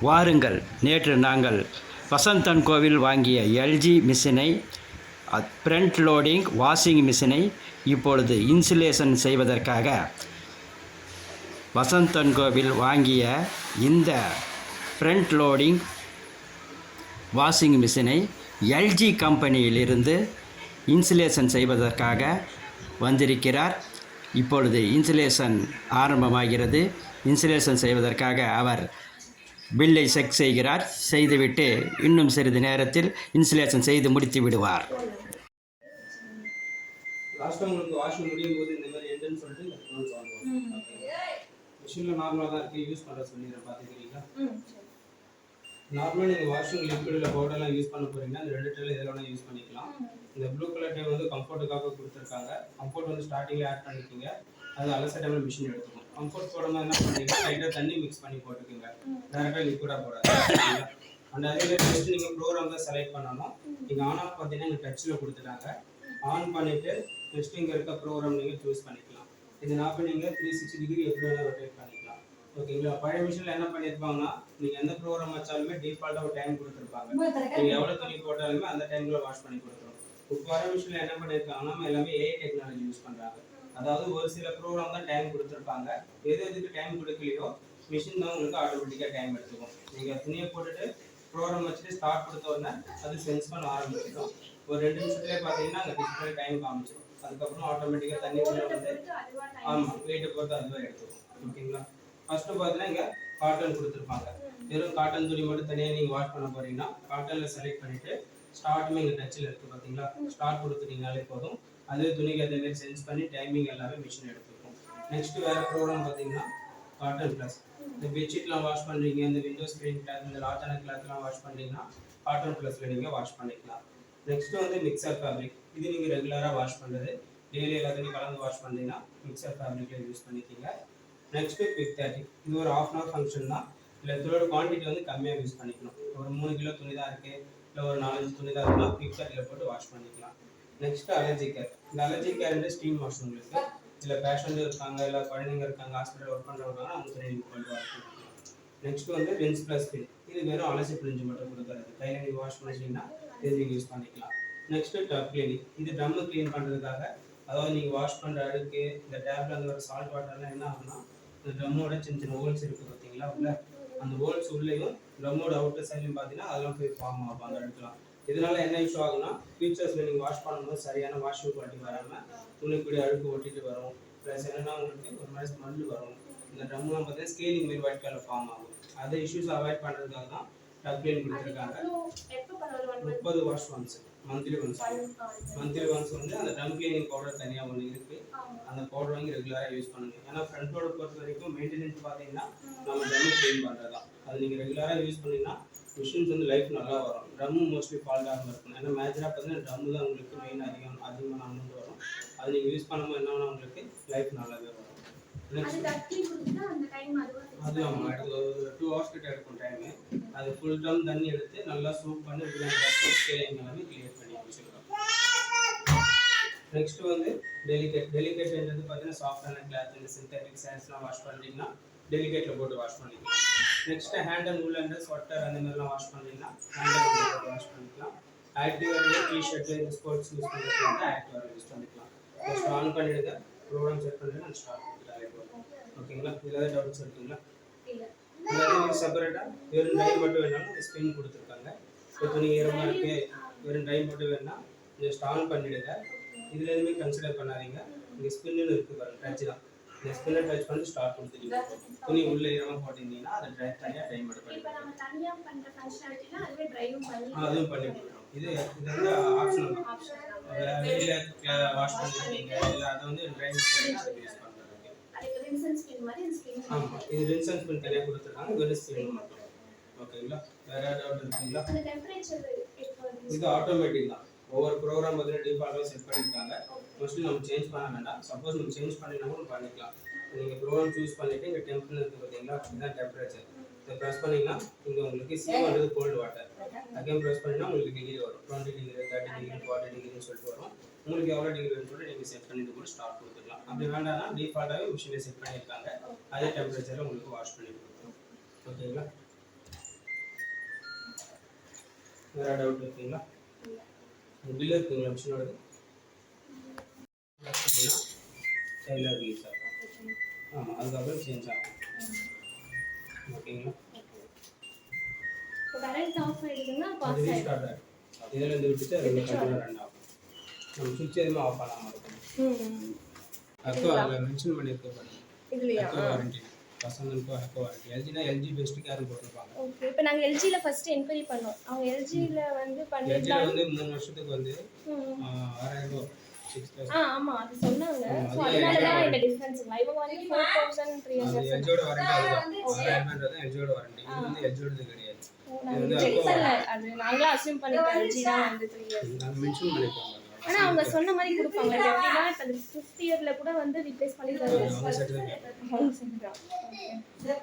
வாருங்கள், நேற்று நாங்கள் வசந்தன் கோவில் வாங்கிய எல்ஜி மிஷினை, ஃப்ரண்ட் லோடிங் வாஷிங் மிஷினை இப்பொழுது இன்சுலேஷன் செய்வதற்காக வசந்தன் கோவில் வாங்கிய இந்த ஃப்ரண்ட் லோடிங் வாஷிங் மிஷினை எல்ஜி கம்பெனியிலிருந்து இன்சுலேஷன் செய்வதற்காக வந்திருக்கிறார். இப்பொழுது இன்சுலேஷன் ஆரம்பமாகிறது. இன்சுலேஷன் செய்வதற்காக அவர் பில்லை செக் செய்கிறார். செய்துவிட்டு இன்னும் சிறிது நேரத்தில் இன்சுலேஷன் செய்து முடித்து விடுவார். லாஸ்ட் டைம் உங்களுக்கு வாஷிங் முடியும் போது இந்த மாதிரி எண்டுன்னு சொல்லிட்டு மிஷினில் நார்மலாக தான் இருக்குது, யூஸ் பண்ணுற சொல்லிடுறேன் பார்த்துக்கிறீங்களா. நார்மலாக நீங்கள் வாஷிங் லிக்விடில் பவுடர்லாம் யூஸ் பண்ண போகிறீங்கன்னா இந்த 2 டைல் எதில் வேணால் யூஸ் பண்ணிக்கலாம். இந்த ப்ளூ கலர் டைம் வந்து கம்ஃபர்ட்டுக்காக கொடுத்துருக்காங்க. கம்ஃபர்ட் வந்து ஸ்டார்டிங்கில் ஆட் பண்ணிக்கிங்க, அது அலச டைமில் மிஷின் எடுத்துக்கும். கம்ஃபர்ட் போடும்போது என்ன பண்ணுறீங்கன்னா லைட்டாக தண்ணி மிக்ஸ் பண்ணி போட்டுக்குங்க, டேரெக்டாக லிக்விடாக போடாது. அண்ட் அதே ஃபஸ்ட்டு நீங்கள் ப்ரோக்ராம் தான் செலக்ட் பண்ணணும். நீங்கள் ஆன் ஆஃப் பார்த்தீங்கன்னா இங்கே டச்சில் கொடுத்துட்டாங்க. ஆன் பண்ணிவிட்டு நெக்ஸ்ட் இங்கே இருக்க ப்ரோக்ராம் நீங்கள் சூஸ் பண்ணிக்கலாம். இது நான் நீங்கள் 360 டிகிரி எப்படி வேணால் ரொட்டேட் பண்ணிக்கலாம். ஓகேங்களா. பழைய மிஷினில் என்ன பண்ணியிருப்பாங்கன்னா நீங்கள் எந்த ப்ரோக்ராம் வச்சாலுமே டிஃபால்ட்டாக ஒரு டைம் கொடுத்துருப்பாங்க. நீங்கள் எவ்வளோ துணி போட்டாலுமே அந்த டைமில் வாஷ் பண்ணி கொடுத்துரும். இப்போ வர மிஷினில் என்ன பண்ணியிருக்காங்கன்னா எல்லாமே ஏஐ டெக்னாலஜி யூஸ் பண்ணுறாங்க. அதாவது ஒரு சில ப்ரோக்ராம் தான் டைம் கொடுத்துருப்பாங்க. எதுக்கு டைம் கொடுக்கலையோ மிஷின் தான் உங்களுக்கு ஆட்டோமேட்டிக்காக டைம் எடுத்துக்கும். நீங்கள் துணியை போட்டுட்டு ப்ரோக்ராம் வச்சுட்டு ஸ்டார்ட் கொடுத்த உடனே அது சென்ஸ் பண்ண ஆரம்பிச்சிடும். ஒரு 2 நிமிஷத்துலேயே பார்த்தீங்கன்னா அந்த டிஸ்பிளே டைம் காமிச்சிடும். அதுக்கப்புறம் ஆட்டோமேட்டிக்காக தண்ணி வந்து ஆமாம் வெயிட்டை பொறுத்து அதுவாக எடுத்துக்கும். ஓகேங்களா. ஃபஸ்ட்டு பார்த்தீங்கன்னா இங்கே காட்டன் கொடுத்துருப்பாங்க. வெறும் காட்டன் துணி மட்டும் தனியாக நீங்கள் வாஷ் பண்ண போகிறீங்கன்னா காட்டனில் செலக்ட் பண்ணிவிட்டு ஸ்டார்ட்டுமே இங்கே டச்சில் இருக்குது பார்த்தீங்களா. ஸ்டார்ட் கொடுத்துட்டீங்கனாலே போதும். அதே துணிக்கு அதே மாதிரி சென்ஸ் பண்ணி டைமிங் எல்லாமே மிஷின் எடுத்துக்கும். நெக்ஸ்ட்டு வேறு ப்ரோக்ராம் பார்த்தீங்கன்னா காட்டன் ப்ளஸ். இந்த பெட்ஷீட்லாம் வாஷ் பண்ணுறீங்க, இந்த விண்டோ ஸ்க்ரீன் கிளாத், இந்த லாட்டான கிளாத்லாம் வாஷ் பண்ணுறீங்கன்னா காட்டன் ப்ளஸில் நீங்கள் வாஷ் பண்ணிக்கலாம். நெக்ஸ்ட்டு வந்து மிக்சர் ஃபேப்ரிக். இது நீங்கள் ரெகுலராக வாஷ் பண்ணுறது, டெய்லி எல்லாத்தையும் கலந்து வாஷ் பண்ணுறீங்கன்னா மிக்சர் ஃபேப்ரிக்கில் யூஸ் பண்ணிக்கிங்க. Next quick 30. இது ஒரு 1/2 hour ஃபங்க்ஷன் தான். இல்லை இதோட குவான்டிட்டி வந்து கம்மியாக யூஸ் பண்ணிக்கணும். ஒரு 3 கிலோ துணி தான் இருக்குது, இல்லை ஒரு 4-5 துணி தான் இருக்குன்னா குவிக் 30ல் போட்டு வாஷ் பண்ணிக்கலாம். Next allergy care. இந்த அலர்ஜி கேர் ஸ்டீம் வாஷ் உங்களுக்கு இல்லை பேஷண்ட் இருக்காங்க, இல்லை குழந்தைங்க இருக்காங்க, ஹாஸ்பிட்டல் ஒர்க் பண்ணுறவங்க அவங்க துணி போட்டு வாஷ் பண்ணிக்கலாம். நெக்ஸ்ட்டு வந்து ரின்ஸ் ப்ளஸ் ஸ்பின். இது வெறும் அலசி பிரிஞ்சு மட்டும் கொடுக்குறது. கையில் நீங்கள் வாஷ் பண்ணிட்டீங்கன்னா இது நீங்கள் யூஸ் பண்ணிக்கலாம். Next tub cleaning. இது ட்ரம்மு க்ளீன் பண்ணுறதுக்காக, அதாவது நீங்கள் வாஷ் பண்ணுற அழுக்கு இந்த டேப்பில் வந்து ஒரு சால்ட் வாட்டர்லாம் என்ன ஆகும்னா இந்த ட்ரம்மோட சின்ன சின்ன ஹோல்ஸ் இருக்குது பார்த்தீங்களா, உள்ள அந்த ஹோல்ஸ் உள்ளேயும் ட்ரம்மோட அவுட்டர் சைட்லையும் பார்த்தீங்கன்னா அதெல்லாம் போய் ஃபார்ம் ஆகும் அந்த அழுக்கலாம். இதனால என்ன இஷ்யூ ஆகுனா ஃபியூச்சர்ஸில் நீங்கள் வாஷ் பண்ணும்போது சரியான வாஷிங் குவாலிட்டி வராமல் துணிக்குடி அழுக்கு ஒட்டிட்டு வரும். ப்ளஸ் என்னென்னா உங்களுக்கு ஒரு மாதிரி ஸ்மெல் வரும். இந்த ட்ரம்லாம் பார்த்தீங்கன்னா ஸ்கேலிங் மாரி ஒயிட் கலர் ஃபார்ம் ஆகும். அதை இஷ்யூஸ் அவாய்ட் பண்ணுறதுக்காக தான் டப் கிளீன் கொடுத்துருக்காங்க. 30 வாஷ் ஒன்ஸ், மந்த்லி ஒன்ஸ் வந்து அந்த ட்ரம் கிளீனிங் பவுடர் தனியாக ஒன்று இருக்குது. அந்த பவுடர் வாங்கி ரெகுலராக யூஸ் பண்ணுங்கள். ஏன்னா ஃப்ரண்ட்டோட பொறுத்த வரைக்கும் மெயின்டெனன்ஸ் பார்த்தீங்கன்னா நம்ம ட்ரம் க்ளீன் பண்ணுறது தான். அது நீங்கள் ரெகுலராக யூஸ் பண்ணிங்கன்னா மிஷின்ஸ் வந்து லைஃப் நல்லா வரும். ட்ரம்மு மோஸ்ட்லி ஃபால்ட் ஆகாமல் இருக்கும். ஏன்னா மேஜராக பார்த்தீங்கன்னா ட்ரம்மு தான் உங்களுக்கு மெயின் அதிகமான அமௌண்ட் வரும். அது நீங்கள் யூஸ் பண்ணும்போது என்ன வேணால் உங்களுக்கு லைஃப் நல்லாவே வரும். அது ஆமாம், அடுத்து ஒரு 2 hours கிட்ட எடுக்கும் டைமு. அது ஃபுல் டம் தண்ணி எடுத்து நல்லா சூப் பண்ணி ஸ்கேலிங் எல்லாமே கிளியர் பண்ணி வச்சுக்கலாம். நெக்ஸ்ட்டு வந்து டெலிகேட்ன்றது பார்த்தீங்கன்னா சாஃப்டான கிளாத், இந்த சிந்தட்டிக் சாண்ட்ஸ்லாம் வாஷ் பண்ணுறீங்கன்னா டெலிகேட்டில் போட்டு வாஷ் பண்ணிக்கலாம். நெக்ஸ்ட்டு ஹேண்ட் அண்ட் உள்ள ஸ்வெட்டர் அந்த மாதிரிலாம் வாஷ் பண்ணுறீங்கன்னா ஹேண்ட் அண்ட் உள்ள போட்டு வாஷ் பண்ணிக்கலாம். ஆக்டிவ் வேறு டிஷர்ட்டு இந்த ஸ்போர்ட்ஸ் யூஸ் பண்ணுறது வந்து ஆக்டிவ் வேறு யூஸ் பண்ணிக்கலாம். ஃபஸ்ட் ஆன் பண்ணிவிடுங்க, ப்ரோக்ராம் செட் பண்ணுறேன், நான் ஸ்டார்ட் பண்ணிட்டாலே போதும். ஓகேங்களா. இதில் ஏதாவது டவுட்ஸ் இருக்குங்களா? இல்லை செப்பரேட்டாக வெறும் ட்ரை மட்டும் வேணாலும் ஸ்பின் கொடுத்துருக்காங்க. இப்போ துணி ஈரமாக இருக்குது, வெறும் ட்ரை மட்டும் வேணுன்னா ஜஸ்ட் ஆன் பண்ணிவிடுங்க. இதில் எதுவுமே கன்சிடர் பண்ணாதீங்க. இங்கே ஸ்பின்னு இருக்குது பாருங்கள், டச் தான். இந்த ஸ்பின்னை டச் பண்ணி ஸ்டார்ட் கொடுத்துட்டீங்க. துணி உள்ளே ஈரமாக போட்டிருந்தீங்கன்னா அதை தனியாக ட்ரை மட்டும் பண்ணிக்கலாம். அதுவும் பண்ணி கொடுக்குறோம். இது வந்து ஆப்ஷனல் தான். வெளியில் வாஷ் பண்ணிருக்கீங்க இல்லை அதை வந்து ட்ரை யூஸ் பண்ணுறதுக்கு. ஆமாம், இது ரின்ஸ் அண்ட் ஸ்பின் தனியாக கொடுத்துருக்காங்க, வெறும் ஸ்பின் மட்டும். ஓகேங்களா. வேறு டவுட் இருக்குங்களா? இது ஆட்டோமேட்டிக் தான். ஒவ்வொரு ப்ரோக்ராம் பார்த்தீங்கன்னா டிஃபால்ட்டாக செட் பண்ணியிருக்காங்க. மோஸ்ட்லி நம்ம சேஞ்ச் பண்ண வேண்டாம். சப்போஸ் நம்ம சேஞ்ச் பண்ணினா கூட பண்ணிக்கலாம். நீங்கள் ப்ரோக்ராம் சூஸ் பண்ணிவிட்டு இங்கே டெம்பரேச்சர் இருக்குது பார்த்தீங்களா, இதுதான் டெம்பரேச்சர். இதை ப்ரெஸ் பண்ணிங்கன்னா இங்கே உங்களுக்கு C cold water. Again press பண்ணிங்கன்னா உங்களுக்கு டிகிரி வரும். 20 டிகிரி, 30 டிகிரி, 40 டிகிரின்னு சொல்லிட்டு வரும். உங்களுக்கு எவ்வளோ டிகிரி வேணும்னு சொல்லிட்டு நீங்கள் செட் பண்ணிட்டு கூட ஸ்டார்ட் கொடுத்துக்கலாம். அப்படி வேண்டாம்னா டிஃபால்ட்டாகவே மிஷினில் செட் பண்ணியிருக்காங்க, அதே டெம்பரேச்சரில் உங்களுக்கு வாஷ் பண்ணி கொடுத்துரும். ஓகேங்களா. வேறு டவுட் இருக்குங்களா? பில் இருக்குங்களா மிஷினோடது? சைடில் ரிலீஸ் ஆகும். ஆமாம், அதுக்கப்புறம் சேஞ்ச் ஆகும். ஓகேங்களா? இப்போ கரண்ட் ஆஃப் ஆயிடுதுன்னா அது பாஸ் ரீஸ்டார்ட் ஆகிடும். இதிலேருந்து விட்டுட்டு அது கண்டினியூ ரன் ஆகும். நம்ம சுவிட்ச் எதுவுமே ஆஃப் பண்ணாமல் இருக்கும். அக்கோ அதில் மென்ஷன் பண்ணியிருக்க பாருங்க. இதுலையா? அக்கோ வாரண்டி, வசந்தனுக்கோ அக்கோ வாரண்டி. எல்ஜினா எல்ஜி பெஸ்ட்டுக்கு யாரும் போட்டிருப்பாங்க. ஓகே. இப்போ நாங்கள் எல்ஜியில் ஃபர்ஸ்ட் என்கொயரி பண்ணோம். அவங்க எல்ஜியில் வந்து எல்ஜியில் பண்ணிருந்தாங்க. வந்து 3 வருஷத்துக்கு வந்து 6000 ரூபா 6000. ஆமாம் அது சொன்னாங்க. ஸோ அதனால தான் இந்த டிஃப்ரென்ஸுங்களா? இவங்க வந்து 4300 அது எல்ஜியோட வாரண்டி அதுதான். 6000 தான் எல்ஜியோட வாரண்டி. இது வந்து எல்ஜியோடது கிடையாது. நாங்கள் செக் பண்ணல. அது நாங்களும் அசியூம் பண்ணிட்டோம் எல்ஜி தான் வந்து 3 இயர்ஸ். நாங்கள் மென்ஷன் பண்ணியிருக்கோம். ஆனால் அவங்க சொன்ன மாதிரி கொடுப்பாங்க. எப்படின்னா இப்போ அந்த 5th இயரில் கூட வந்து ரீப்ளேஸ் பண்ணி தருவாங்க. அவங்க செட்டு தான் கேட்பாங்க. அவங்க சொல்லுறாங்க.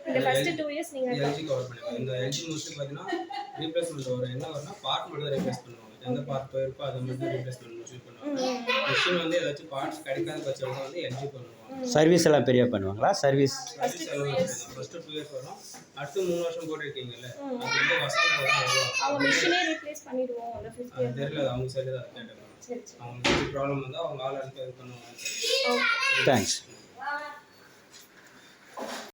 இந்த ஃபர்ஸ்ட் 2 இயர்ஸ் நீங்கள் எல்ஜி கவர் பண்ணிக்கலாம். இந்த எல்ஜி மோஸ்ட்லி பார்த்தீங்கன்னா ரீப்ளேஸ்மெண்ட் வரும். என்ன வரும்னா பார்ட் மட்டும் தான் ரீப்ளேஸ் பண்ணுவாங்க. எந்த பார்ட் போயிருக்கோ அதை மட்டும் ரீப்ளேஸ்மெண்ட் யூஸ் பண்ணுவாங்க. மிஷின் வந்து ஏதாச்சும் பார்ட்ஸ் கிடைக்காத பட்சம் வந்து எல்ஜி பண்ணுவாங்க. சர்வீஸ் எல்லாம் பெரிய பண்ணுவாங்களா? சர்வீஸ் ஃபர்ஸ்ட் 2 இயர்ஸ் வரும். அடுத்து 3 வருஷம் போட்டுருக்கீங்கல்ல, அது வந்து வசந்த வரும். அவங்க மிஷினே ரீப்ளேஸ் பண்ணிடுவோம் அந்த 5th இயர். தெரியல, அவங்க சைடு தான் கேட்டாங்க. சரி சரி. அவங்களுக்கு ப்ராப்ளம் வந்தால் அவங்க ஆள் அனுப்பி இது பண்ணுவாங்க. தேங்க்ஸ்.